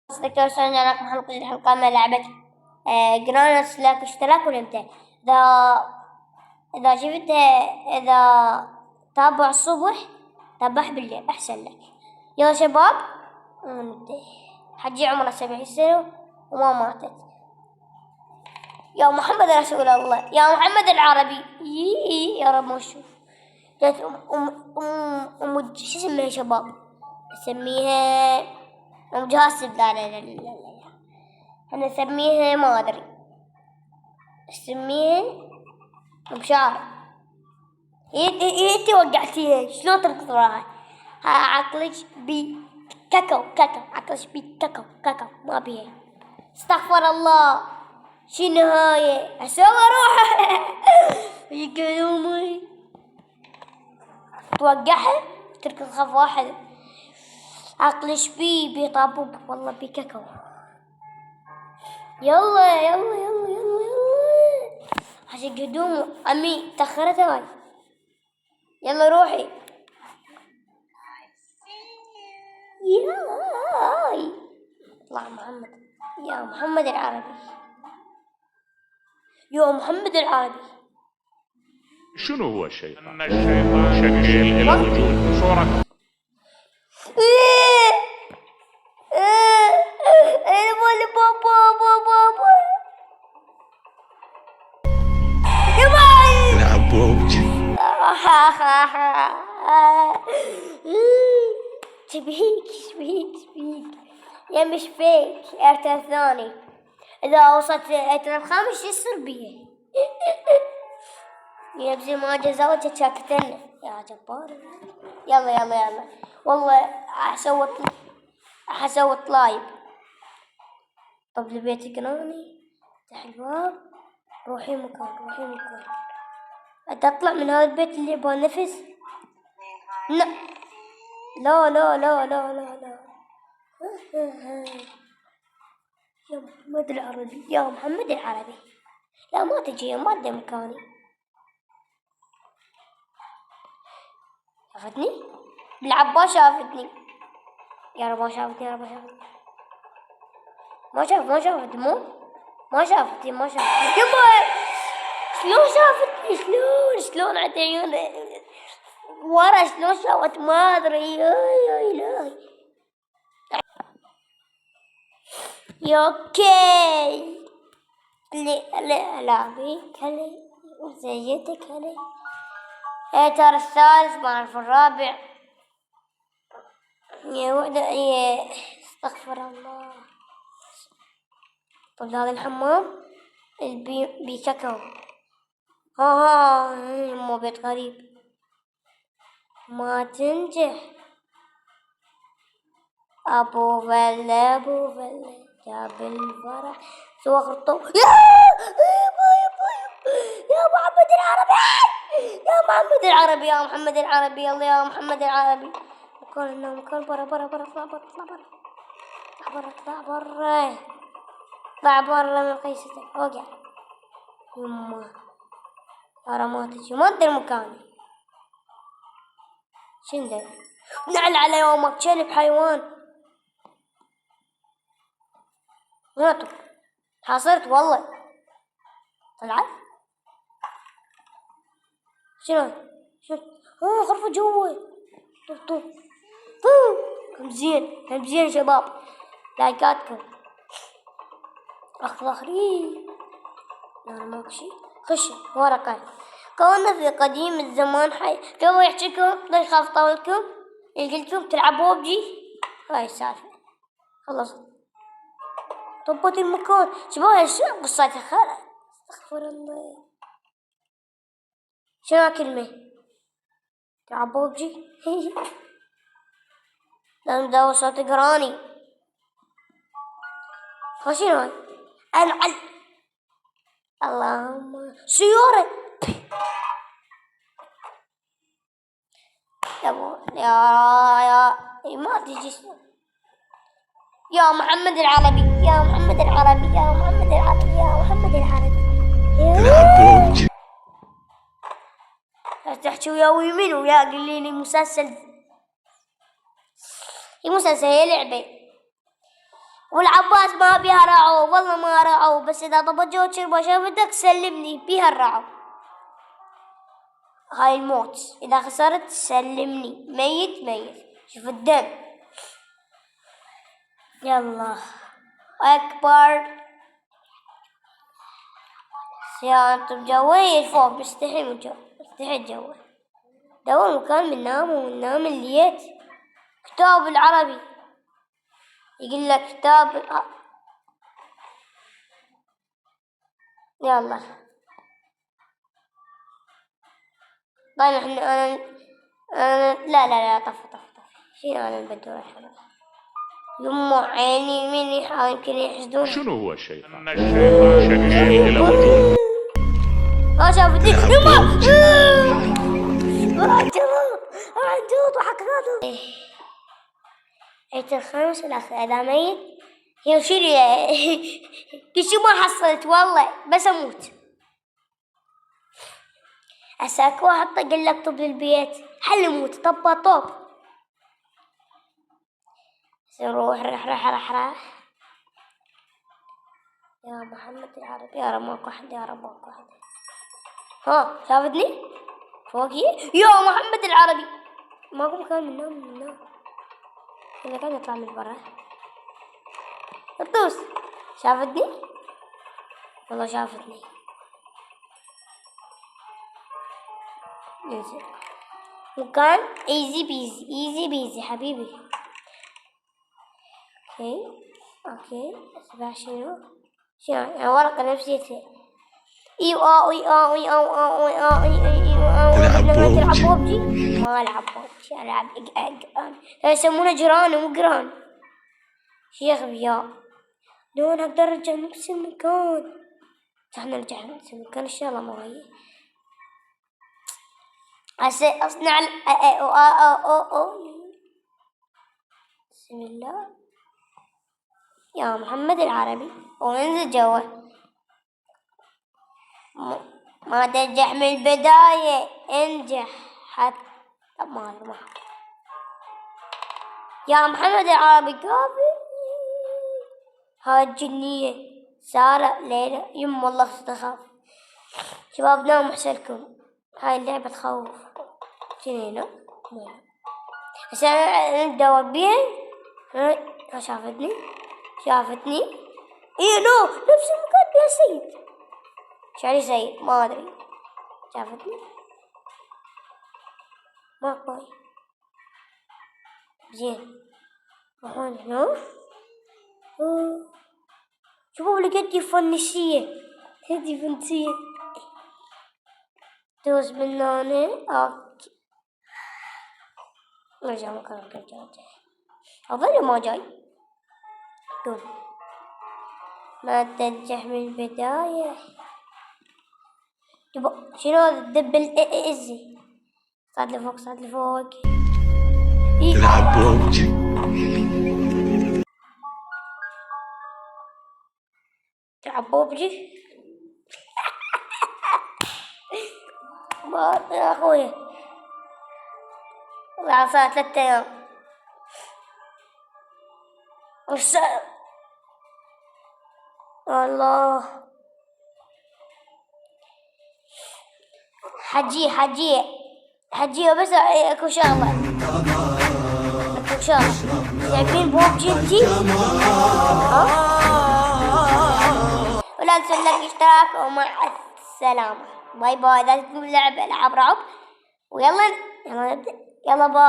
دكتور سنة لك حلقة الحلقة من لعبة جرانوس. لك اشتراك ولا انت إذا شفت إذا تابع الصبح تابع بالليل أحسن لك. يا شباب حجي عمره 70 سنة وما ماتت. يا محمد رسول الله، يا محمد العربي. يا رب ما اشوف. جت شو اسمها يا شباب؟ اسميها ام جاسم. لا انا اسميها ما ادري اسميها مش عارف. انتي وقعتيها شلون تركض وراها؟ عقلك بي كاكو عقلك بي كاكو ما بيها. استغفر الله. شي النهاية اسوي اروح يقولون توقعها تركض خف واحد. عقلش بي طابوب والله بي كاكو. يلا عشان قدوم أمي تأخرت هاي. يلا روحي. ياي اطلع محمد. يا محمد العربي، يا محمد العربي. شنو هو الشيطان؟ أن الشيطان شكل إلى وجود صورة. أنا بقول بابا نلعب بوبجي. شبيك يا مش فيك ارتر ثاني. إذا وصلت ارتر الخامس شو يصير بيه؟ يبزي ما جزاوته شاكتنا يا جبار. يلا والله حسوت لايف. طب لبيتك ناني افتح الباب. روحي مكان أتطلع من هذا البيت اللي يبغى نفس. لا يا محمد العربي لا ما تجي ما ادري مكاني. شافتني بالعباس شافتني. يا رب ما شافتني ما شافتني ما شافتني يما شلون شافتني شلون عند عيون ورا شلون شافت ما ادري. يا الهي يا اوكي لا بيك هلي زيتك هلي. ترى الثالث ما اعرف الرابع. يا وحدة استغفر الله. طب هذا الحمام بكاكاو. ها مو بيت غريب ما تنجح. ابو فله جاب الفرح سوى خرطوم. يا محمد العربي يا محمد العربي يلا يا محمد العربي. مكان برا اطلع برا من قيستك. وقع يما ترى ما تجي ما ادري مكاني. شن ذا نعل على يومك كلب حيوان. ناطر حاصرت والله. طلعت شنو غرفة جوا. طب كم زين شباب لايكاتكم. اخري لا ماكو شي. خش ورقة. كنا في قديم الزمان حي تو يحكيكم لا يخاف طولكم قلتلكم تلعبوا بجي. هاي السالفة خلصت. طبت المكان شباب شنو قصتها خير. استغفر الله. شنو كلمة تلعبوا بجي لازم داو صوت قراني. فشنو هاي انعل اللهم سيارة. يا ما تجي. يا محمد العربي نلعب بوبجي. تحكي ويا ويمين ويا قولي لي مسلسل. هي مسلسل هي لعبة. والعباس ما بيها رعو، والله ما رعو، بس إذا طبت جوتشر ما شافتك سلمني بيها الرعو. هاي الموت، إذا خسرت سلمني، ميت ميت. شوف الدم. يلا أكبر. سيارة بجوي فوق، مستحي من جو، مستحي الجو. دور مكان من نام ومن نام الليت. كتاب العربي يقول لك كتاب يلا. طيب احنا لا طف شنو انا بدور الحين. يمو عيني مين يمكن يحسدون. شنو هو الشيطان؟ الشيطان شكل إلى وجود. ما شافت يما عنجوط وحكاته. عيت الخامس الأخير إذا ميت يشيل كشي ما حصلت والله بس أموت. أساك واحد طق لك طب البيت حل موت طب طب. نروح رح يا محمد العربي. يا رب ماكو أحد، يا رب ماكو أحد. ها شافتني فوقي يا محمد العربي. ماكو مكان من النوم إذا كان يطلع من برا. الطوس شافتني والله شافتني. ننزل مكان ايزي بيزي حبيبي. اوكي اسمع شنو ورقة نفسيتي. تلعب بوبجي. ما العب بوبجي، العب يسمونه جيران مو جيران. شيخ بيا دون اقدر ارجع نفس المكان. احنا نرجع نفس المكان ان شاء الله. ما هي اصنع بسم الله يا محمد العربي وننزل جوا. ما تنجح من البداية انجح حتى ما يا محمد العربي كافي. هاي الجنية سارة ليلى يم والله تخاف. شباب ناموا حسلكم، هاي اللعبة تخوف. شنينو بس انا ندور بيها. شافتني ايه نو نفس المكان بيها سيد. شعري سيد ما ادري. شافتني ما كوي زين. وهون هنا شوفوا لقيت فنشية هدي فنسية. دوس بالنانة اوكي. رجع مكان رجع أظن ما جاي. دوم ما تنجح من البداية. شنو هذا الدب الإزي؟ صعد لفوق تلعب بوبجي. تلعب بوبجي. ما يا أخوي والله صار 3 أيام. الله حجيه بس اكو شغله لعبين بوبجي انتي. ولا تنسوا الاشتراك ومع السلامة. باي باي. اذا تكون لعبة العاب رعب ويلا نبدأ. يلا باي.